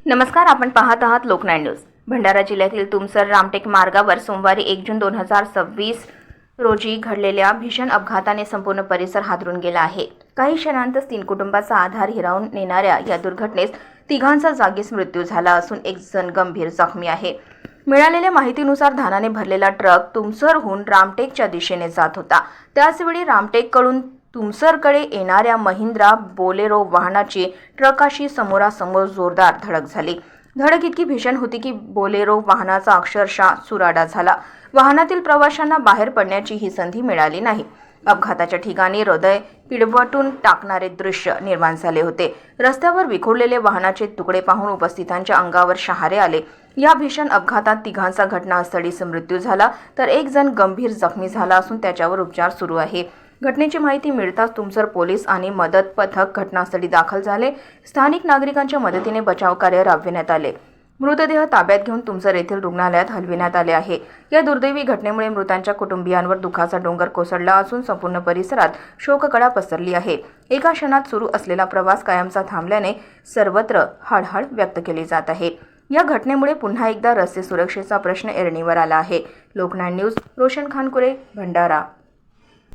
नमस्कार, आपण पाहत आहात लोकनाय न्यूज। भंडारा जिल्ह्यातील तुमसर रामटेक मार्गावर सोमवारी 1 जून 2026 रोजी घडलेल्या भीषण अपघाताने संपूर्ण परिसर हादरून गेला आहे। काही क्षणांतच 3 कुटुंबाचा आधार हिरावून नेणाऱ्या या दुर्घटनेत तिघांचा जागीच मृत्यू झाला असून एक जण गंभीर जखमी आहे। मिळालेल्या माहितीनुसार धानाने भरलेला ट्रक तुमसरहून रामटेकच्या दिशेने जात होता। त्याचवेळी रामटेककडून तुमसरकडे येणाऱ्या महिंद्रा बोलेरो वाहनाची ट्रकाशी समोरासमोर जोरदार धडक झाली। धडक इतकी भीषण होती की बोलेरो वाहनाचा अक्षरशः चुराडा झाला। वाहनातील प्रवाशांना बाहेर पडण्याची ही संधी मिळाली नाही। अपघाताच्या ठिकाणी हृदय पिळवटून टाकणारे दृश्य निर्माण झाले होते। रस्त्यावर विखुरलेले वाहनाचे तुकडे पाहून उपस्थितांच्या अंगावर शहारे आले। या भीषण अपघातात तिघांचा घटनास्थळीच मृत्यू झाला, तर एक जण गंभीर जखमी झाला असून त्याच्यावर उपचार सुरू आहे। घटनेची माहिती मिळताच तुमसर पोलीस आणि मदत पथक घटनास्थळी दाखल झाले। स्थानिक नागरिकांच्या मदतीने बचाव कार्य राबविण्यात आले। मृतदेह ताब्यात घेऊन तुमसर येथील रुग्णालयात हलविण्यात आले आहे। या दुर्दैवी घटनेमुळे मृतांच्या कुटुंबियांवर दुःखाचा डोंगर कोसळला असून संपूर्ण परिसरात शोककळा पसरली आहे। एका क्षणात सुरू असलेला प्रवास कायमचा थांबल्याने सर्वत्र हळहळ व्यक्त केली जात आहे। या घटनेमुळे पुन्हा एकदा रस्ते सुरक्षेचा प्रश्न ऐरणीवर आला आहे। लोकनाय न्यूज, रोशन खानकुरे, भंडारा।